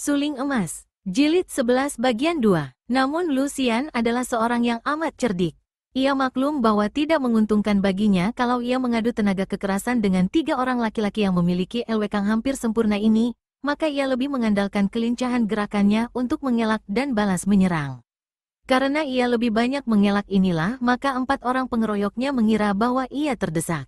Suling Emas, Jilid 11 bagian 2. Namun Lucian adalah seorang yang amat cerdik. Ia maklum bahwa tidak menguntungkan baginya kalau ia mengadu tenaga kekerasan dengan 3 orang laki-laki yang memiliki LWK hampir sempurna ini, maka ia lebih mengandalkan kelincahan gerakannya untuk mengelak dan balas menyerang. Karena ia lebih banyak mengelak inilah, maka 4 orang pengeroyoknya mengira bahwa ia terdesak.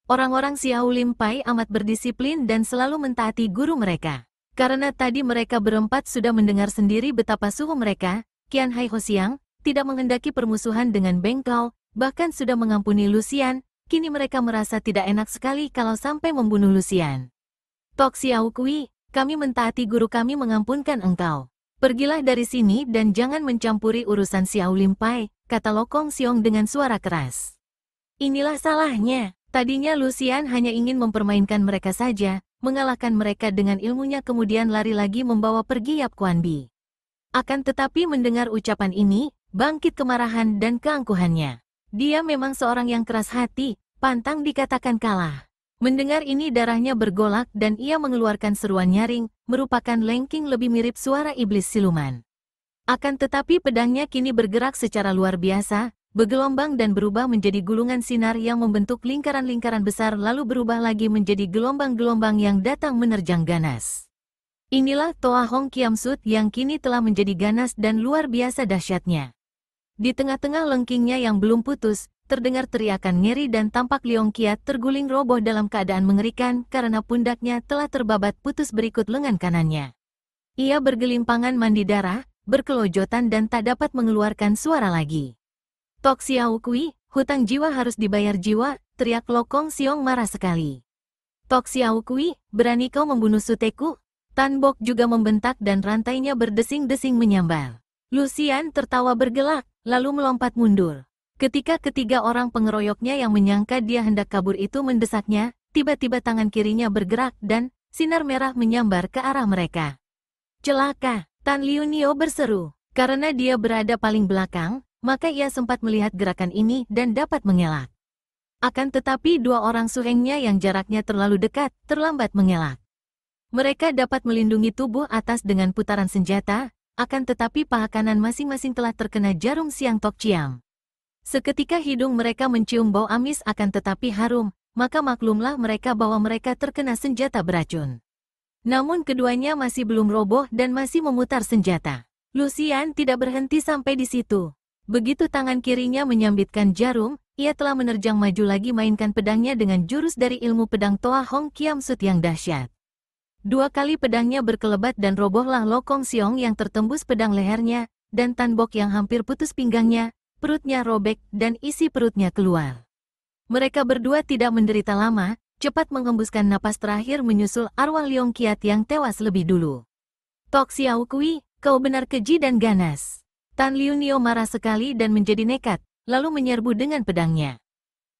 Orang-orang Xiao Lim Pai amat berdisiplin dan selalu mentaati guru mereka. Karena tadi mereka berempat sudah mendengar sendiri betapa suhu mereka, Qian Hai Hosiang, tidak menghendaki permusuhan dengan Beng Kao, bahkan sudah mengampuni Lucian, kini mereka merasa tidak enak sekali kalau sampai membunuh Lucian. Tok Xiao Kui, kami mentaati guru kami mengampunkan engkau. Pergilah dari sini dan jangan mencampuri urusan Xiao Lim Pai, kata Lokong Xiong dengan suara keras. Inilah salahnya. Tadinya Lucian hanya ingin mempermainkan mereka saja, mengalahkan mereka dengan ilmunya kemudian lari lagi membawa pergi Yap Kuan Bi. Akan tetapi mendengar ucapan ini, bangkit kemarahan dan keangkuhannya. Dia memang seorang yang keras hati, pantang dikatakan kalah. Mendengar ini darahnya bergolak dan ia mengeluarkan seruan nyaring, merupakan lengking lebih mirip suara iblis siluman. Akan tetapi pedangnya kini bergerak secara luar biasa, bergelombang dan berubah menjadi gulungan sinar yang membentuk lingkaran-lingkaran besar lalu berubah lagi menjadi gelombang-gelombang yang datang menerjang ganas. Inilah Toa Hong Kiam Sut yang kini telah menjadi ganas dan luar biasa dahsyatnya. Di tengah-tengah lengkingnya yang belum putus, terdengar teriakan ngeri dan tampak Leong Kiat terguling roboh dalam keadaan mengerikan karena pundaknya telah terbabat putus berikut lengan kanannya. Ia bergelimpangan mandi darah, berkelojotan dan tak dapat mengeluarkan suara lagi. Tok Xiao Kui, hutang jiwa harus dibayar jiwa, teriak Lokong Xiong marah sekali. Tok Xiao Kui, berani kau membunuh suteku? Tan Bok juga membentak dan rantainya berdesing-desing menyambar. Lucian tertawa bergelak, lalu melompat mundur. Ketika ketiga orang pengeroyoknya yang menyangka dia hendak kabur itu mendesaknya, tiba-tiba tangan kirinya bergerak dan sinar merah menyambar ke arah mereka. Celaka, Tan Liu Nio berseru. Karena dia berada paling belakang, maka ia sempat melihat gerakan ini dan dapat mengelak. Akan tetapi 2 orang suhengnya yang jaraknya terlalu dekat, terlambat mengelak. Mereka dapat melindungi tubuh atas dengan putaran senjata, akan tetapi paha kanan masing-masing telah terkena jarum siang Tok Chiam. Seketika hidung mereka mencium bau amis akan tetapi harum, maka maklumlah mereka bahwa mereka terkena senjata beracun. Namun keduanya masih belum roboh dan masih memutar senjata. Lucian tidak berhenti sampai di situ. Begitu tangan kirinya menyambitkan jarum, ia telah menerjang maju lagi mainkan pedangnya dengan jurus dari ilmu pedang Toa Hong Kiam Sut yang dahsyat. 2 kali pedangnya berkelebat dan robohlah Lokong Xiong yang tertembus pedang lehernya, dan Tan Bok yang hampir putus pinggangnya, perutnya robek dan isi perutnya keluar. Mereka berdua tidak menderita lama, cepat menghembuskan napas terakhir menyusul arwah Leong Kiat yang tewas lebih dulu. Tok Xiao Kui, kau benar keji dan ganas. Tan Liu Nio marah sekali dan menjadi nekat, lalu menyerbu dengan pedangnya.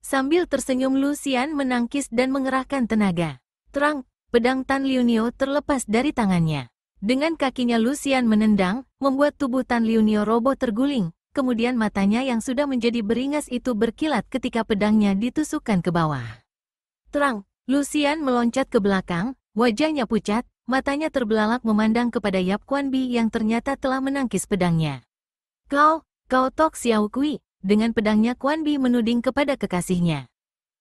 Sambil tersenyum Lucian menangkis dan mengerahkan tenaga. Terang, pedang Tan Liu Nio terlepas dari tangannya. Dengan kakinya Lucian menendang, membuat tubuh Tan Liu Nio roboh terguling, kemudian matanya yang sudah menjadi beringas itu berkilat ketika pedangnya ditusukkan ke bawah. Terang, Lucian meloncat ke belakang, wajahnya pucat, matanya terbelalak memandang kepada Yap Kuan Bi yang ternyata telah menangkis pedangnya. Kau Tok Xiao Kui, dengan pedangnya Kuan Bi menuding kepada kekasihnya.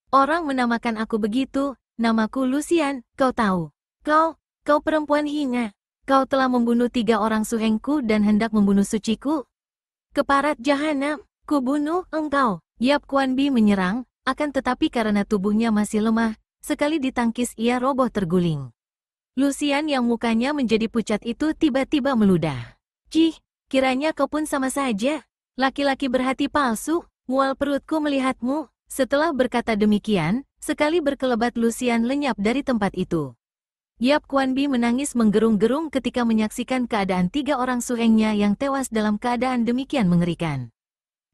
Orang menamakan aku begitu, namaku Lucian, kau tahu. Kau perempuan hina. Kau telah membunuh 3 orang suhengku dan hendak membunuh suciku. Keparat jahanam, kubunuh engkau. Yap Kuan Bi menyerang, akan tetapi karena tubuhnya masih lemah, sekali ditangkis ia roboh terguling. Lucian yang mukanya menjadi pucat itu tiba-tiba meludah. Cih! Kiranya kau pun sama saja. Laki-laki berhati palsu, mual perutku melihatmu. Setelah berkata demikian, sekali berkelebat Lucian lenyap dari tempat itu. Yap Kuan Bi menangis menggerung-gerung ketika menyaksikan keadaan 3 orang suhengnya yang tewas dalam keadaan demikian mengerikan.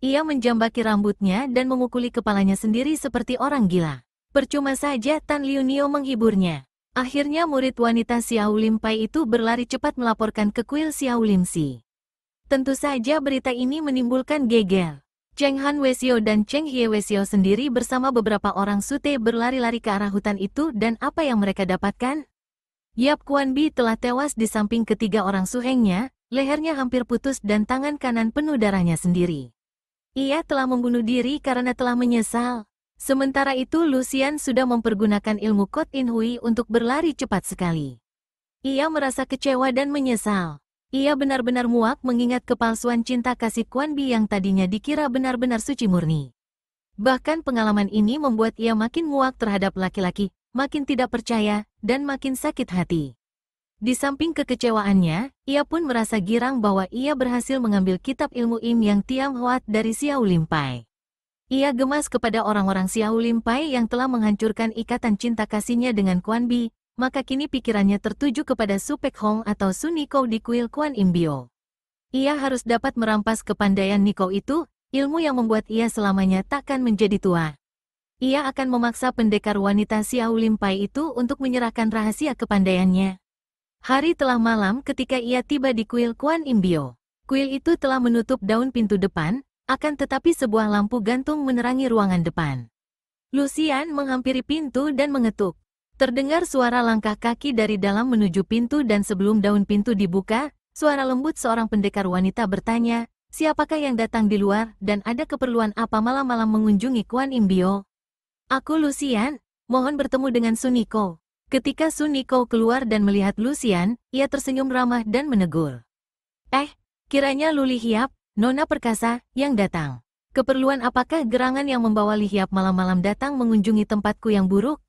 Ia menjambaki rambutnya dan memukuli kepalanya sendiri seperti orang gila. Percuma saja Tan Liu Nio menghiburnya. Akhirnya murid wanita Xiao Lim Pai itu berlari cepat melaporkan ke kuil Xiao Lim Si. Tentu saja berita ini menimbulkan geger. Cheng Han Wesio dan Cheng Hie Wesio sendiri bersama beberapa orang sute berlari-lari ke arah hutan itu dan apa yang mereka dapatkan? Yap Kuan-bi telah tewas di samping ketiga orang suhengnya, lehernya hampir putus dan tangan kanan penuh darahnya sendiri. Ia telah membunuh diri karena telah menyesal. Sementara itu Lucian sudah mempergunakan ilmu Kot In Hui untuk berlari cepat sekali. Ia merasa kecewa dan menyesal. Ia benar-benar muak mengingat kepalsuan cinta kasih Kuan-bi yang tadinya dikira benar-benar suci murni. Bahkan pengalaman ini membuat ia makin muak terhadap laki-laki, makin tidak percaya, dan makin sakit hati. Di samping kekecewaannya, ia pun merasa girang bahwa ia berhasil mengambil kitab ilmu Im yang Tiam Hoat dari Xiao Limpai. Ia gemas kepada orang-orang Xiao Limpai yang telah menghancurkan ikatan cinta kasihnya dengan Kuan-bi, maka kini pikirannya tertuju kepada Su Pek Hong atau Su Nikou di kuil Kuan Im Bio. Ia harus dapat merampas kepandaian Nikou itu, ilmu yang membuat ia selamanya takkan menjadi tua. Ia akan memaksa pendekar wanita Xiao Limpai itu untuk menyerahkan rahasia kepandaiannya. Hari telah malam ketika ia tiba di kuil Kuan Im Bio. Kuil itu telah menutup daun pintu depan, akan tetapi sebuah lampu gantung menerangi ruangan depan. Lucian menghampiri pintu dan mengetuk. Terdengar suara langkah kaki dari dalam menuju pintu dan sebelum daun pintu dibuka, suara lembut seorang pendekar wanita bertanya, "Siapakah yang datang di luar dan ada keperluan apa malam-malam mengunjungi Kuan Im Bio?" "Aku Lucian, mohon bertemu dengan Su Nikou." Ketika Su Nikou keluar dan melihat Lucian, ia tersenyum ramah dan menegur. Kiranya Lu Li Hiap, Nona perkasa, yang datang. Keperluan apakah gerangan yang membawa Li Hiap malam-malam datang mengunjungi tempatku yang buruk?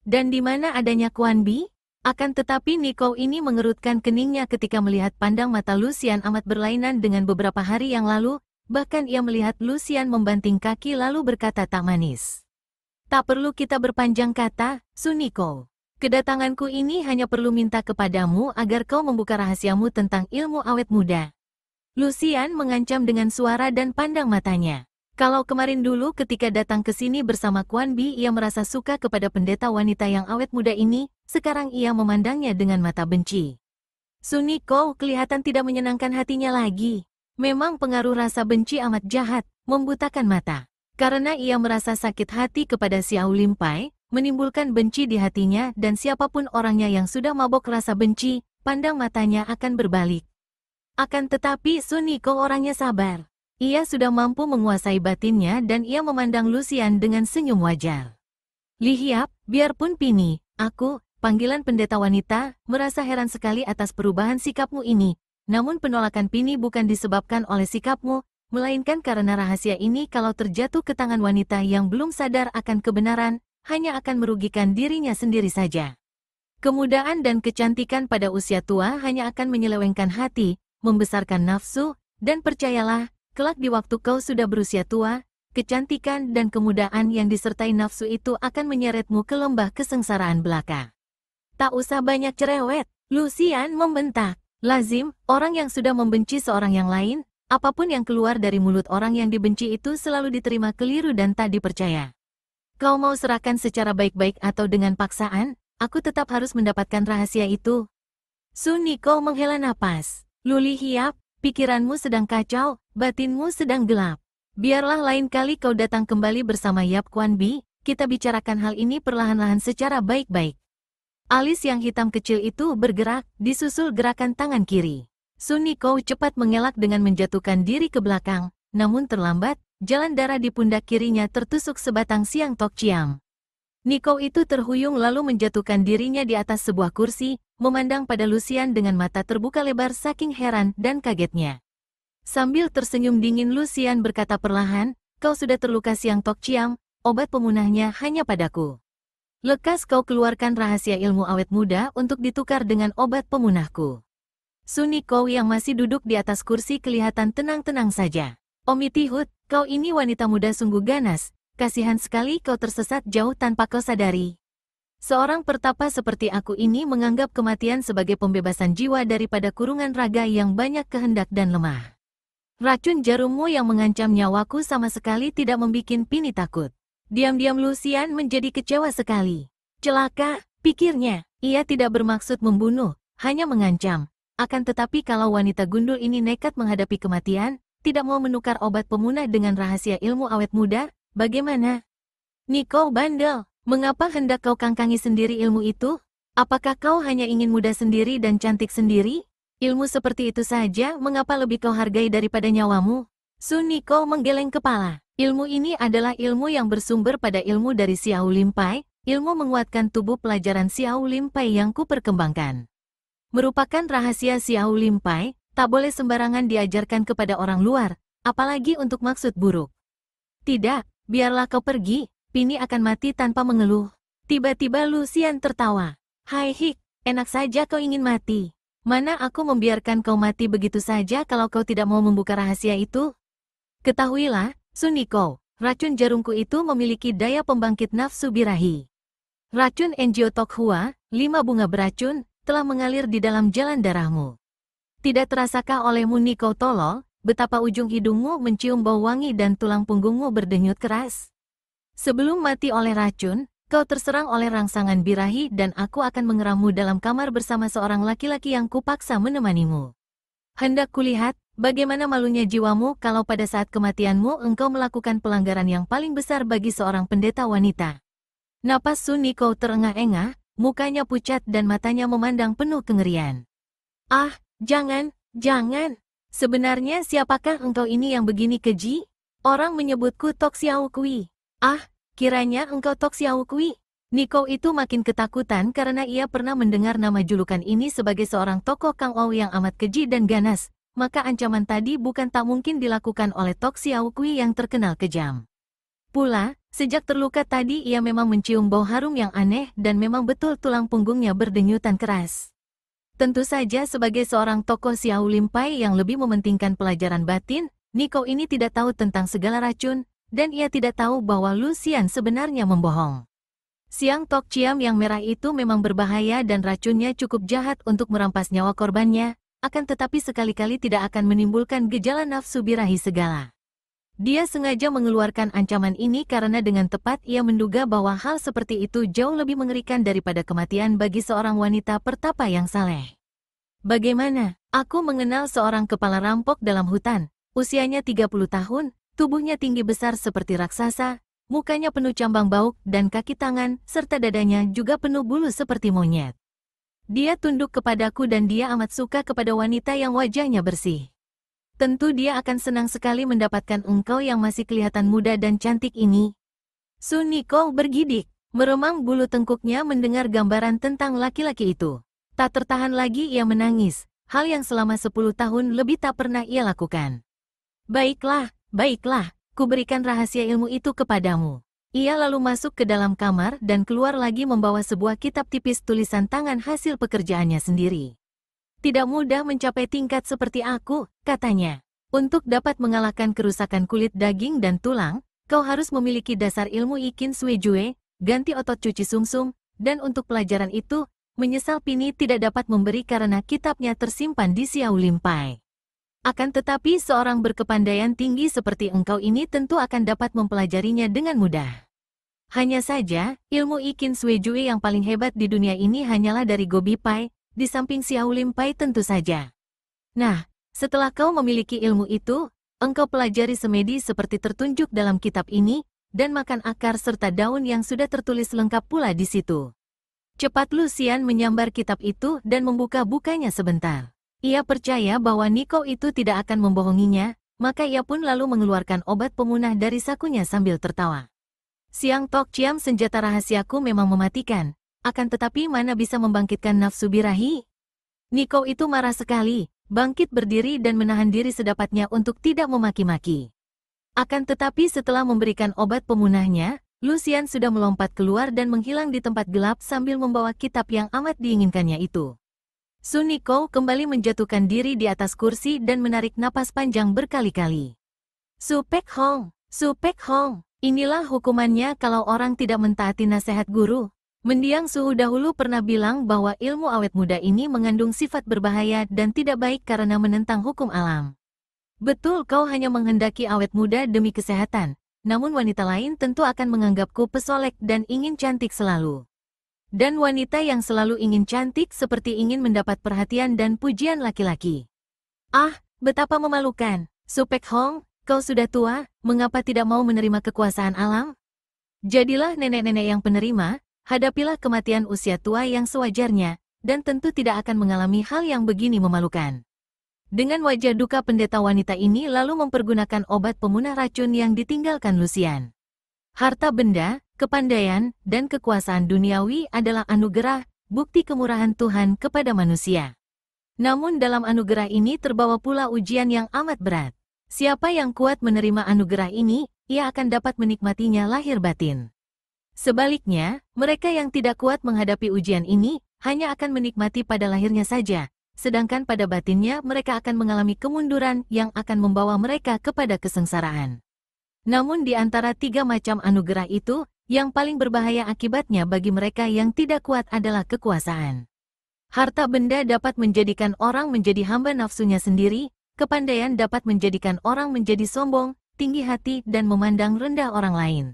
Dan di mana adanya Kuan-bi?" Akan tetapi Nikou ini mengerutkan keningnya ketika melihat pandang mata Lucian amat berlainan dengan beberapa hari yang lalu, bahkan ia melihat Lucian membanting kaki lalu berkata tak manis. "Tak perlu kita berpanjang kata, Su Nikou. Kedatanganku ini hanya perlu minta kepadamu agar kau membuka rahasiamu tentang ilmu awet muda." Lucian mengancam dengan suara dan pandang matanya. Kalau kemarin dulu ketika datang ke sini bersama Kuan-bi ia merasa suka kepada pendeta wanita yang awet muda ini, sekarang ia memandangnya dengan mata benci. Su Nikou kelihatan tidak menyenangkan hatinya lagi. Memang pengaruh rasa benci amat jahat, membutakan mata. Karena ia merasa sakit hati kepada Xiao Limpai, menimbulkan benci di hatinya dan siapapun orangnya yang sudah mabok rasa benci, pandang matanya akan berbalik. Akan tetapi Su Nikou orangnya sabar. Ia sudah mampu menguasai batinnya dan ia memandang Lucian dengan senyum wajar. "Li Hiap, biarpun Pini, aku, panggilan pendeta wanita, merasa heran sekali atas perubahan sikapmu ini. Namun penolakan Pini bukan disebabkan oleh sikapmu, melainkan karena rahasia ini kalau terjatuh ke tangan wanita yang belum sadar akan kebenaran, hanya akan merugikan dirinya sendiri saja. Kemudaan dan kecantikan pada usia tua hanya akan menyelewengkan hati, membesarkan nafsu, dan percayalah, kelak di waktu kau sudah berusia tua, kecantikan dan kemudaan yang disertai nafsu itu akan menyeretmu ke lembah kesengsaraan belaka." "Tak usah banyak cerewet," Lucian membentak. Lazim, orang yang sudah membenci seorang yang lain, apapun yang keluar dari mulut orang yang dibenci itu selalu diterima keliru dan tak dipercaya. "Kau mau serahkan secara baik-baik atau dengan paksaan, aku tetap harus mendapatkan rahasia itu." Su Nikou menghela napas. "Lu Li Hiap, pikiranmu sedang kacau, batinmu sedang gelap. Biarlah lain kali kau datang kembali bersama Yap Kuan-bi, kita bicarakan hal ini perlahan-lahan secara baik-baik." Alis yang hitam kecil itu bergerak, disusul gerakan tangan kiri. Su Nikou cepat mengelak dengan menjatuhkan diri ke belakang, namun terlambat, jalan darah di pundak kirinya tertusuk sebatang siang tok ciam. Nikou itu terhuyung lalu menjatuhkan dirinya di atas sebuah kursi, memandang pada Lucian dengan mata terbuka lebar saking heran dan kagetnya. Sambil tersenyum dingin Lucian berkata perlahan, "Kau sudah terluka siang tok ciam, obat pemunahnya hanya padaku. Lekas kau keluarkan rahasia ilmu awet muda untuk ditukar dengan obat pemunahku." Su Nikou yang masih duduk di atas kursi kelihatan tenang-tenang saja. "Omitihut, kau ini wanita muda sungguh ganas, kasihan sekali kau tersesat jauh tanpa kau sadari. Seorang pertapa seperti aku ini menganggap kematian sebagai pembebasan jiwa daripada kurungan raga yang banyak kehendak dan lemah. Racun jarummu yang mengancam nyawaku sama sekali tidak membikin Pini takut." Diam-diam Lucian menjadi kecewa sekali. Celaka, pikirnya, ia tidak bermaksud membunuh, hanya mengancam. Akan tetapi kalau wanita gundul ini nekat menghadapi kematian, tidak mau menukar obat pemunah dengan rahasia ilmu awet muda, bagaimana? "Nikou bandel, mengapa hendak kau kangkangi sendiri ilmu itu? Apakah kau hanya ingin muda sendiri dan cantik sendiri? Ilmu seperti itu saja, mengapa lebih kau hargai daripada nyawamu? Sun Niko menggeleng kepala. Ilmu ini adalah ilmu yang bersumber pada ilmu dari Xiao Limpai, ilmu menguatkan tubuh pelajaran Xiao Limpai yang kuperkembangkan. Merupakan rahasia Xiao Limpai, tak boleh sembarangan diajarkan kepada orang luar, apalagi untuk maksud buruk. Tidak, biarlah kau pergi, Pini akan mati tanpa mengeluh. Tiba-tiba Lucian tertawa. Hai Hik, enak saja kau ingin mati. Mana aku membiarkan kau mati begitu saja kalau kau tidak mau membuka rahasia itu? Ketahuilah, Sun Niko, racun jarumku itu memiliki daya pembangkit nafsu birahi. Racun Enjiotok Hua, 5 bunga beracun, telah mengalir di dalam jalan darahmu. Tidak terasakah olehmu Niko tolol, betapa ujung hidungmu mencium bau wangi dan tulang punggungmu berdenyut keras? Sebelum mati oleh racun, kau terserang oleh rangsangan birahi dan aku akan mengerammu dalam kamar bersama seorang laki-laki yang kupaksa menemanimu. Hendak kulihat, bagaimana malunya jiwamu kalau pada saat kematianmu engkau melakukan pelanggaran yang paling besar bagi seorang pendeta wanita. Napas Sun Niko terengah-engah, mukanya pucat dan matanya memandang penuh kengerian. Ah, jangan, jangan. Sebenarnya siapakah engkau ini yang begini keji? Orang menyebutku Tok Xiao Kui. Ah, kiranya engkau Tok Xiao Kui. Niko itu makin ketakutan karena ia pernah mendengar nama julukan ini sebagai seorang tokoh Kang Ou yang amat keji dan ganas, maka ancaman tadi bukan tak mungkin dilakukan oleh Tok Xiao Kui yang terkenal kejam. Pula, sejak terluka tadi ia memang mencium bau harum yang aneh dan memang betul tulang punggungnya berdenyutan keras. Tentu saja sebagai seorang tokoh Xiao Limpai yang lebih mementingkan pelajaran batin, Niko ini tidak tahu tentang segala racun, dan ia tidak tahu bahwa Lucian sebenarnya membohong. Siang Tok Ciam yang merah itu memang berbahaya dan racunnya cukup jahat untuk merampas nyawa korbannya, akan tetapi sekali-kali tidak akan menimbulkan gejala nafsu birahi segala. Dia sengaja mengeluarkan ancaman ini karena dengan tepat ia menduga bahwa hal seperti itu jauh lebih mengerikan daripada kematian bagi seorang wanita pertapa yang saleh. Bagaimana? Aku mengenal seorang kepala rampok dalam hutan, usianya 30 tahun, tubuhnya tinggi besar seperti raksasa, mukanya penuh cambang bauk dan kaki tangan, serta dadanya juga penuh bulu seperti monyet. Dia tunduk kepadaku dan dia amat suka kepada wanita yang wajahnya bersih. Tentu dia akan senang sekali mendapatkan engkau yang masih kelihatan muda dan cantik ini. Sun Niko bergidik, meremang bulu tengkuknya mendengar gambaran tentang laki-laki itu. Tak tertahan lagi ia menangis, hal yang selama 10 tahun lebih tak pernah ia lakukan. Baiklah, baiklah, kuberikan rahasia ilmu itu kepadamu. Ia lalu masuk ke dalam kamar dan keluar lagi membawa sebuah kitab tipis tulisan tangan hasil pekerjaannya sendiri. Tidak mudah mencapai tingkat seperti aku, katanya. Untuk dapat mengalahkan kerusakan kulit daging dan tulang, kau harus memiliki dasar ilmu Ikin Sui Jue, ganti otot cuci sumsum, dan untuk pelajaran itu, menyesal Pini tidak dapat memberi karena kitabnya tersimpan di Xiao Limpai. Akan tetapi seorang berkepandaian tinggi seperti engkau ini tentu akan dapat mempelajarinya dengan mudah. Hanya saja, ilmu Ikin Sui Jue yang paling hebat di dunia ini hanyalah dari Gobi Pai, di samping Xiao Limpai tentu saja. Nah, setelah kau memiliki ilmu itu, engkau pelajari semedi seperti tertunjuk dalam kitab ini, dan makan akar serta daun yang sudah tertulis lengkap pula di situ. Cepat Lucian menyambar kitab itu dan membuka-bukanya sebentar. Ia percaya bahwa Niko itu tidak akan membohonginya, maka ia pun lalu mengeluarkan obat pemunah dari sakunya sambil tertawa. Siang Tok Ciam, senjata rahasiaku memang mematikan, akan tetapi mana bisa membangkitkan nafsu birahi? Niko itu marah sekali, bangkit berdiri dan menahan diri sedapatnya untuk tidak memaki-maki. Akan tetapi setelah memberikan obat pemunahnya, Lucian sudah melompat keluar dan menghilang di tempat gelap sambil membawa kitab yang amat diinginkannya itu. Sun Niko kembali menjatuhkan diri di atas kursi dan menarik napas panjang berkali-kali. Su Pek Hong, Su Pek Hong, inilah hukumannya kalau orang tidak mentaati nasihat guru. Mendiang Suhu dahulu pernah bilang bahwa ilmu awet muda ini mengandung sifat berbahaya dan tidak baik karena menentang hukum alam. Betul, kau hanya menghendaki awet muda demi kesehatan. Namun wanita lain tentu akan menganggapku pesolek dan ingin cantik selalu. Dan wanita yang selalu ingin cantik seperti ingin mendapat perhatian dan pujian laki-laki. Ah, betapa memalukan. Su Pek Hong, kau sudah tua, mengapa tidak mau menerima kekuasaan alam? Jadilah nenek-nenek yang penerima, hadapilah kematian usia tua yang sewajarnya, dan tentu tidak akan mengalami hal yang begini memalukan. Dengan wajah duka pendeta wanita ini lalu mempergunakan obat pemunah racun yang ditinggalkan Lucian. Harta benda, kepandaian, dan kekuasaan duniawi adalah anugerah, bukti kemurahan Tuhan kepada manusia. Namun dalam anugerah ini terbawa pula ujian yang amat berat. Siapa yang kuat menerima anugerah ini, ia akan dapat menikmatinya lahir batin. Sebaliknya, mereka yang tidak kuat menghadapi ujian ini, hanya akan menikmati pada lahirnya saja, sedangkan pada batinnya mereka akan mengalami kemunduran yang akan membawa mereka kepada kesengsaraan. Namun di antara 3 macam anugerah itu, yang paling berbahaya akibatnya bagi mereka yang tidak kuat adalah kekuasaan. Harta benda dapat menjadikan orang menjadi hamba nafsunya sendiri, kepandaian dapat menjadikan orang menjadi sombong, tinggi hati dan memandang rendah orang lain.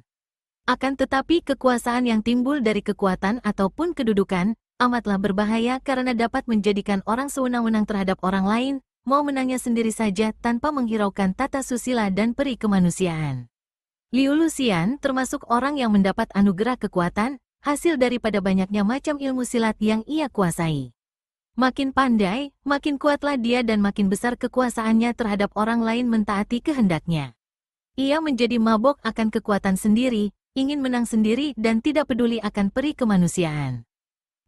Akan tetapi kekuasaan yang timbul dari kekuatan ataupun kedudukan, amatlah berbahaya karena dapat menjadikan orang sewenang-wenang terhadap orang lain, mau menangnya sendiri saja tanpa menghiraukan tata susila dan peri kemanusiaan. Liu Lucian termasuk orang yang mendapat anugerah kekuatan, hasil daripada banyaknya macam ilmu silat yang ia kuasai. Makin pandai, makin kuatlah dia dan makin besar kekuasaannya terhadap orang lain mentaati kehendaknya. Ia menjadi mabok akan kekuatan sendiri, ingin menang sendiri dan tidak peduli akan peri kemanusiaan.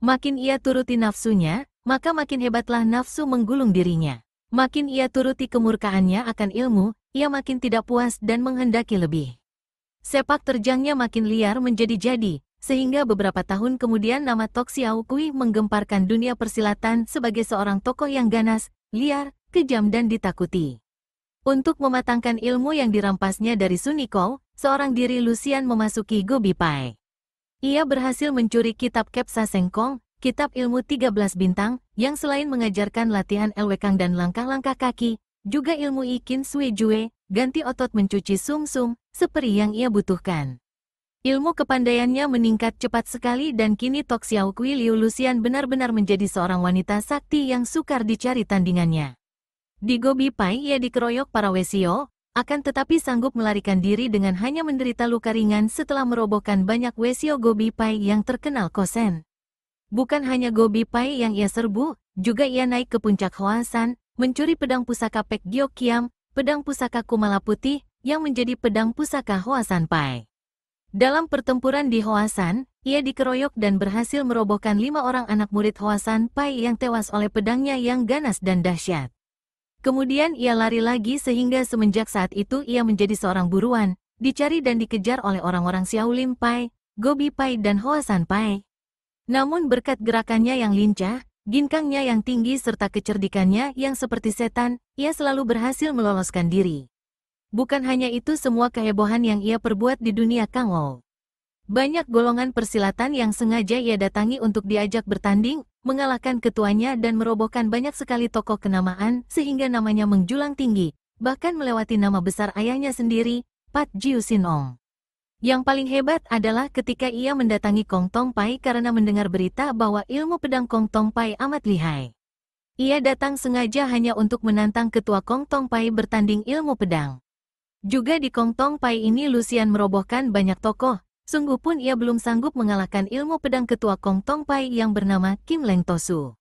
Makin ia turuti nafsunya, maka makin hebatlah nafsu menggulung dirinya. Makin ia turuti kemurkaannya akan ilmu, ia makin tidak puas dan menghendaki lebih. Sepak terjangnya makin liar menjadi jadi, sehingga beberapa tahun kemudian nama Tok Xiao Kui menggemparkan dunia persilatan sebagai seorang tokoh yang ganas, liar, kejam dan ditakuti. Untuk mematangkan ilmu yang dirampasnya dari Sun Yikou, seorang diri Lucian memasuki Gobi Pai. Ia berhasil mencuri kitab Kepsa Sengkong, kitab ilmu 13 bintang, yang selain mengajarkan latihan elwekang dan langkah-langkah kaki, juga ilmu Ikin Sui Jue, ganti otot mencuci sum-sum, seperti yang ia butuhkan. Ilmu kepandaiannya meningkat cepat sekali dan kini Tok Xiao Kui Liu Lucian benar-benar menjadi seorang wanita sakti yang sukar dicari tandingannya. Di Gobi Pai ia dikeroyok para Wesio, akan tetapi sanggup melarikan diri dengan hanya menderita luka ringan setelah merobohkan banyak Wesio Gobi Pai yang terkenal kosen. Bukan hanya Gobi Pai yang ia serbu, juga ia naik ke puncak Hoasan, mencuri pedang pusaka Pek Giok Kiam, pedang pusaka Kumala Putih, yang menjadi pedang pusaka Hoasan Pai. Dalam pertempuran di Hoasan, ia dikeroyok dan berhasil merobohkan 5 orang anak murid Hoasan Pai yang tewas oleh pedangnya yang ganas dan dahsyat. Kemudian ia lari lagi sehingga semenjak saat itu ia menjadi seorang buruan, dicari dan dikejar oleh orang-orang Xiaolim Pai, Gobi Pai dan Hoasan Pai. Namun berkat gerakannya yang lincah, ginkangnya yang tinggi serta kecerdikannya yang seperti setan, ia selalu berhasil meloloskan diri. Bukan hanya itu semua kehebohan yang ia perbuat di dunia Kangou. Banyak golongan persilatan yang sengaja ia datangi untuk diajak bertanding, mengalahkan ketuanya dan merobohkan banyak sekali tokoh kenamaan sehingga namanya menjulang tinggi, bahkan melewati nama besar ayahnya sendiri, Pat Jiu Sinong. Yang paling hebat adalah ketika ia mendatangi Kong Tong Pai karena mendengar berita bahwa ilmu pedang Kong Tong Pai amat lihai. Ia datang sengaja hanya untuk menantang ketua Kong Tong Pai bertanding ilmu pedang. Juga di Kong Tong Pai ini Lucian merobohkan banyak tokoh, sungguh pun ia belum sanggup mengalahkan ilmu pedang ketua Kong Tong Pai yang bernama Kim Leng Tosu.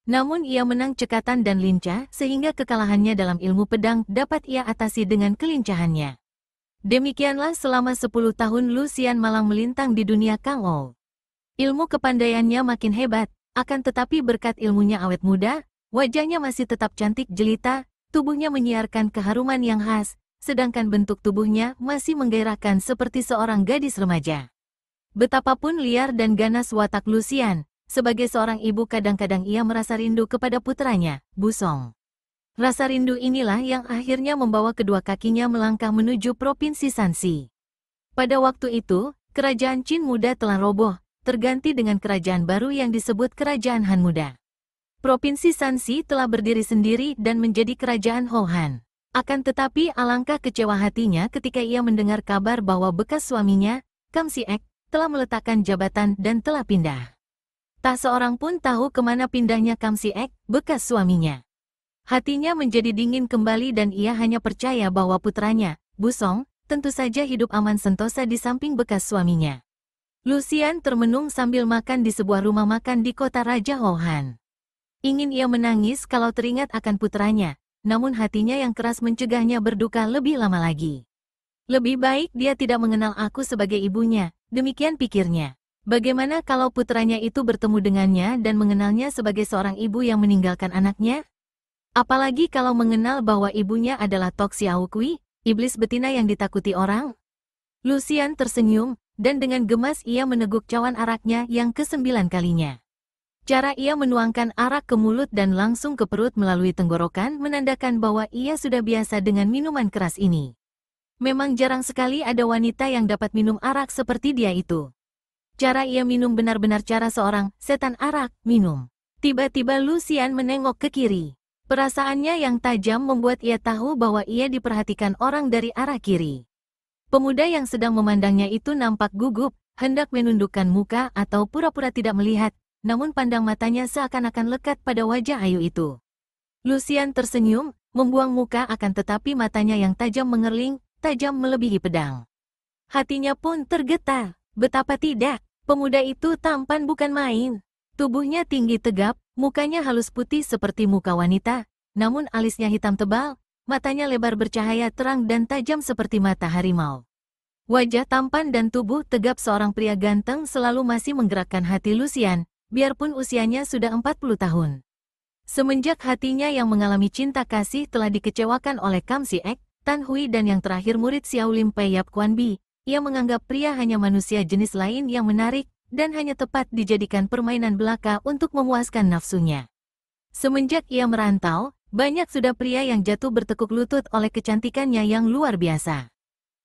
Namun ia menang cekatan dan lincah sehingga kekalahannya dalam ilmu pedang dapat ia atasi dengan kelincahannya. Demikianlah selama 10 tahun Lucian malang melintang di dunia Kangou. Ilmu kepandaiannya makin hebat, akan tetapi berkat ilmunya awet muda, wajahnya masih tetap cantik jelita, tubuhnya menyiarkan keharuman yang khas, sedangkan bentuk tubuhnya masih menggairahkan seperti seorang gadis remaja. Betapapun liar dan ganas watak Lucian, sebagai seorang ibu kadang-kadang ia merasa rindu kepada putranya, Busong. Rasa rindu inilah yang akhirnya membawa kedua kakinya melangkah menuju Provinsi Shanxi. Pada waktu itu, kerajaan Qin Muda telah roboh, terganti dengan kerajaan baru yang disebut Kerajaan Han Muda. Provinsi Shanxi telah berdiri sendiri dan menjadi kerajaan Hohan. Akan tetapi alangkah kecewa hatinya ketika ia mendengar kabar bahwa bekas suaminya, Kam Si-ek, telah meletakkan jabatan dan telah pindah. Tak seorang pun tahu kemana pindahnya Kam Si-ek, bekas suaminya. Hatinya menjadi dingin kembali dan ia hanya percaya bahwa putranya, Busong, tentu saja hidup aman sentosa di samping bekas suaminya. Lucian termenung sambil makan di sebuah rumah makan di kota Raja Hohan. Ingin ia menangis kalau teringat akan putranya, namun hatinya yang keras mencegahnya berduka lebih lama lagi. Lebih baik dia tidak mengenal aku sebagai ibunya, demikian pikirnya. Bagaimana kalau putranya itu bertemu dengannya dan mengenalnya sebagai seorang ibu yang meninggalkan anaknya? Apalagi kalau mengenal bahwa ibunya adalah Tok Xiaokui, iblis betina yang ditakuti orang? Lucian tersenyum, dan dengan gemas ia meneguk cawan araknya yang ke-9 kalinya. Cara ia menuangkan arak ke mulut dan langsung ke perut melalui tenggorokan menandakan bahwa ia sudah biasa dengan minuman keras ini. Memang jarang sekali ada wanita yang dapat minum arak seperti dia itu. Cara ia minum benar-benar cara seorang setan arak minum. Tiba-tiba Lucian menengok ke kiri. Perasaannya yang tajam membuat ia tahu bahwa ia diperhatikan orang dari arah kiri. Pemuda yang sedang memandangnya itu nampak gugup, hendak menundukkan muka atau pura-pura tidak melihat. Namun pandang matanya seakan-akan lekat pada wajah ayu itu. Lucian tersenyum, membuang muka akan tetapi matanya yang tajam mengerling, tajam melebihi pedang. Hatinya pun tergetar, betapa tidak, pemuda itu tampan bukan main. Tubuhnya tinggi tegap, mukanya halus putih seperti muka wanita, namun alisnya hitam tebal, matanya lebar bercahaya terang dan tajam seperti mata harimau. Wajah tampan dan tubuh tegap seorang pria ganteng selalu masih menggerakkan hati Lucian, biarpun usianya sudah 40 tahun. Semenjak hatinya yang mengalami cinta kasih telah dikecewakan oleh Kam Si-ek, Tan Hui dan yang terakhir murid Xiao Lim Pei Yap Kuan Bi, ia menganggap pria hanya manusia jenis lain yang menarik, dan hanya tepat dijadikan permainan belaka untuk memuaskan nafsunya. Semenjak ia merantau, banyak sudah pria yang jatuh bertekuk lutut oleh kecantikannya yang luar biasa.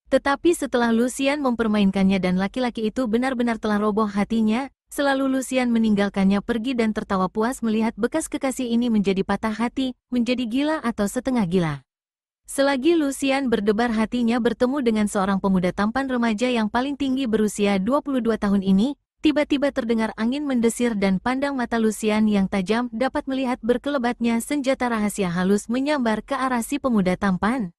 Tetapi setelah Lucian mempermainkannya dan laki-laki itu benar-benar telah roboh hatinya, selalu Lucian meninggalkannya pergi dan tertawa puas melihat bekas kekasih ini menjadi patah hati, menjadi gila atau setengah gila. Selagi Lucian berdebar hatinya bertemu dengan seorang pemuda tampan remaja yang paling tinggi berusia 22 tahun ini, tiba-tiba terdengar angin mendesir dan pandang mata Lucian yang tajam dapat melihat berkelebatnya senjata rahasia halus menyambar ke arah si pemuda tampan.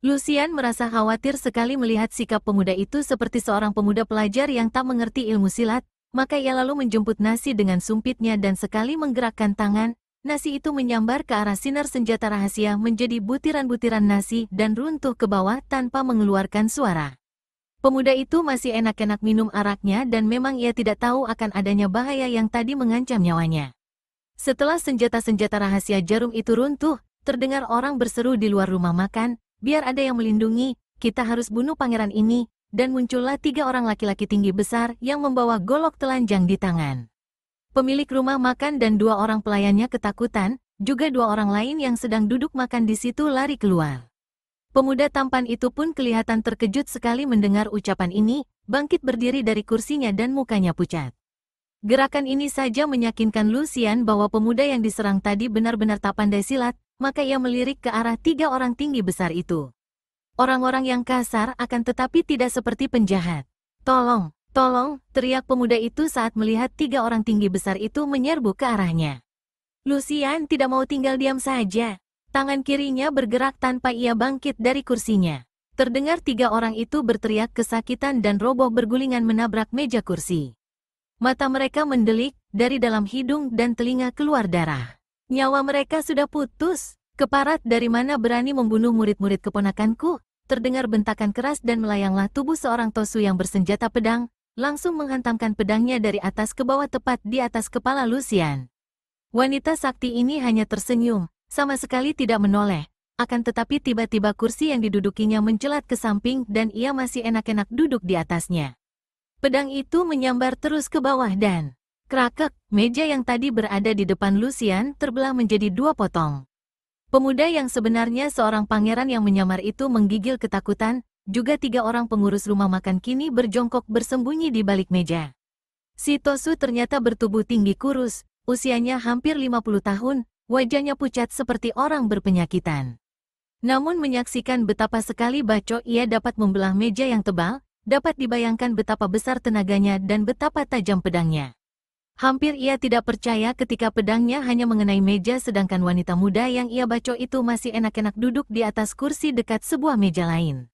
Lucian merasa khawatir sekali melihat sikap pemuda itu seperti seorang pemuda pelajar yang tak mengerti ilmu silat, maka ia lalu menjemput nasi dengan sumpitnya dan sekali menggerakkan tangan, nasi itu menyambar ke arah sinar senjata rahasia menjadi butiran-butiran nasi dan runtuh ke bawah tanpa mengeluarkan suara. Pemuda itu masih enak-enak minum araknya dan memang ia tidak tahu akan adanya bahaya yang tadi mengancam nyawanya. Setelah senjata-senjata rahasia jarum itu runtuh, terdengar orang berseru di luar rumah makan, "Biar ada yang melindungi, kita harus bunuh pangeran ini." Dan muncullah 3 orang laki-laki tinggi besar yang membawa golok telanjang di tangan. Pemilik rumah makan dan 2 orang pelayannya ketakutan, juga 2 orang lain yang sedang duduk makan di situ lari keluar. Pemuda tampan itu pun kelihatan terkejut sekali mendengar ucapan ini, bangkit berdiri dari kursinya dan mukanya pucat. Gerakan ini saja meyakinkan Lucian bahwa pemuda yang diserang tadi benar-benar tak pandai silat, maka ia melirik ke arah 3 orang tinggi besar itu. Orang-orang yang kasar akan tetapi tidak seperti penjahat. "Tolong, tolong!" teriak pemuda itu saat melihat 3 orang tinggi besar itu menyerbu ke arahnya. Lucian tidak mau tinggal diam saja. Tangan kirinya bergerak tanpa ia bangkit dari kursinya. Terdengar 3 orang itu berteriak kesakitan dan roboh bergulingan menabrak meja kursi. Mata mereka mendelik, dari dalam hidung dan telinga keluar darah. Nyawa mereka sudah putus. "Keparat dari mana berani membunuh murid-murid keponakanku?" Terdengar bentakan keras dan melayanglah tubuh seorang Tosu yang bersenjata pedang, langsung menghantamkan pedangnya dari atas ke bawah tepat di atas kepala Lucian. Wanita sakti ini hanya tersenyum, sama sekali tidak menoleh, akan tetapi tiba-tiba kursi yang didudukinya mencelat ke samping dan ia masih enak-enak duduk di atasnya. Pedang itu menyambar terus ke bawah dan krakek, meja yang tadi berada di depan Lucian terbelah menjadi 2 potong. Pemuda yang sebenarnya seorang pangeran yang menyamar itu menggigil ketakutan, juga 3 orang pengurus rumah makan kini berjongkok bersembunyi di balik meja. Si Tosu ternyata bertubuh tinggi kurus, usianya hampir 50 tahun, wajahnya pucat seperti orang berpenyakitan. Namun menyaksikan betapa sekali bacok ia dapat membelah meja yang tebal, dapat dibayangkan betapa besar tenaganya dan betapa tajam pedangnya. Hampir ia tidak percaya ketika pedangnya hanya mengenai meja sedangkan wanita muda yang ia bacok itu masih enak-enak duduk di atas kursi dekat sebuah meja lain.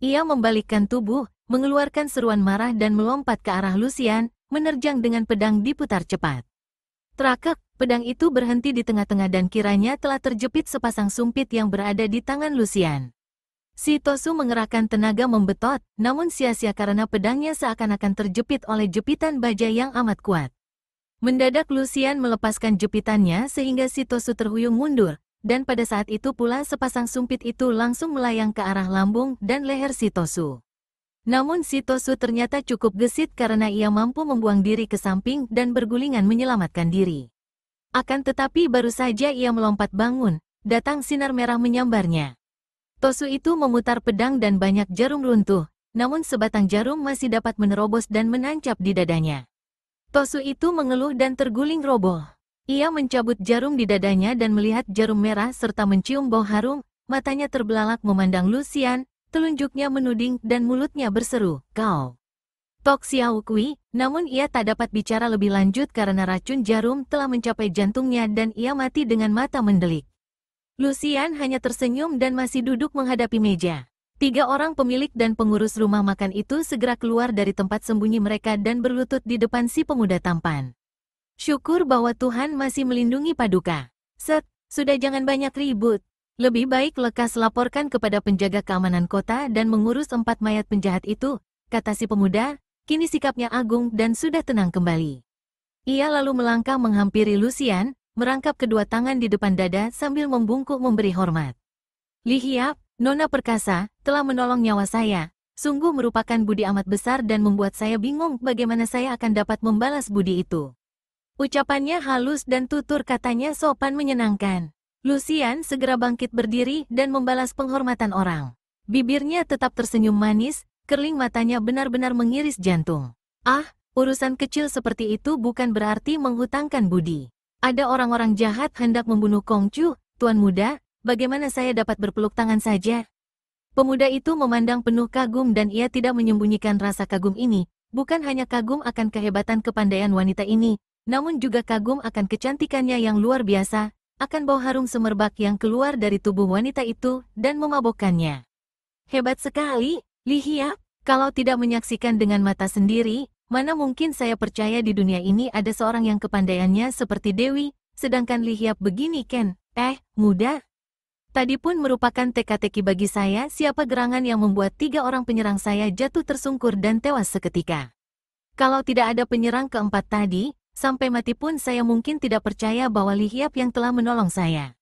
Ia membalikkan tubuh, mengeluarkan seruan marah dan melompat ke arah Lucian, menerjang dengan pedang diputar cepat. Terakek, pedang itu berhenti di tengah-tengah dan kiranya telah terjepit sepasang sumpit yang berada di tangan Lucian. Si Tosu mengerahkan tenaga membetot, namun sia-sia karena pedangnya seakan-akan terjepit oleh jepitan baja yang amat kuat. Mendadak Lucian melepaskan jepitannya sehingga si Tosu terhuyung mundur, dan pada saat itu pula sepasang sumpit itu langsung melayang ke arah lambung dan leher si Tosu. Namun si Tosu ternyata cukup gesit karena ia mampu membuang diri ke samping dan bergulingan menyelamatkan diri. Akan tetapi baru saja ia melompat bangun, datang sinar merah menyambarnya. Tosu itu memutar pedang dan banyak jarum runtuh, namun sebatang jarum masih dapat menerobos dan menancap di dadanya. Tosu itu mengeluh dan terguling roboh. Ia mencabut jarum di dadanya dan melihat jarum merah serta mencium bau harum, matanya terbelalak memandang Lucian, telunjuknya menuding dan mulutnya berseru, "Kau Tok Xiao Kui," namun ia tak dapat bicara lebih lanjut karena racun jarum telah mencapai jantungnya dan ia mati dengan mata mendelik. Lucian hanya tersenyum dan masih duduk menghadapi meja. 3 orang pemilik dan pengurus rumah makan itu segera keluar dari tempat sembunyi mereka dan berlutut di depan si pemuda tampan. Syukur bahwa Tuhan masih melindungi Paduka. Set, sudah jangan banyak ribut. Lebih baik lekas laporkan kepada penjaga keamanan kota dan mengurus 4 mayat penjahat itu, kata si pemuda, kini sikapnya agung dan sudah tenang kembali. Ia lalu melangkah menghampiri Lucian, merangkap kedua tangan di depan dada sambil membungkuk memberi hormat. "Li Hiap, Nona perkasa, telah menolong nyawa saya. Sungguh merupakan budi amat besar dan membuat saya bingung bagaimana saya akan dapat membalas budi itu." Ucapannya halus dan tutur katanya sopan menyenangkan. Lucian segera bangkit berdiri dan membalas penghormatan orang. Bibirnya tetap tersenyum manis, kerling matanya benar-benar mengiris jantung. Ah, urusan kecil seperti itu bukan berarti menghutangkan budi. Ada orang-orang jahat hendak membunuh Kongcu, Tuan Muda, bagaimana saya dapat berpeluk tangan saja? Pemuda itu memandang penuh kagum dan ia tidak menyembunyikan rasa kagum ini, bukan hanya kagum akan kehebatan kepandaian wanita ini, namun juga kagum akan kecantikannya yang luar biasa, akan bau harum semerbak yang keluar dari tubuh wanita itu dan memabokkannya. Hebat sekali, Li Hiap, kalau tidak menyaksikan dengan mata sendiri, mana mungkin saya percaya di dunia ini ada seorang yang kepandaiannya seperti Dewi, sedangkan Li Hiap begini Ken, muda. Tadi pun merupakan teka-teki bagi saya siapa gerangan yang membuat 3 orang penyerang saya jatuh tersungkur dan tewas seketika. Kalau tidak ada penyerang keempat tadi, sampai mati pun saya mungkin tidak percaya bahwa Li Hiap yang telah menolong saya.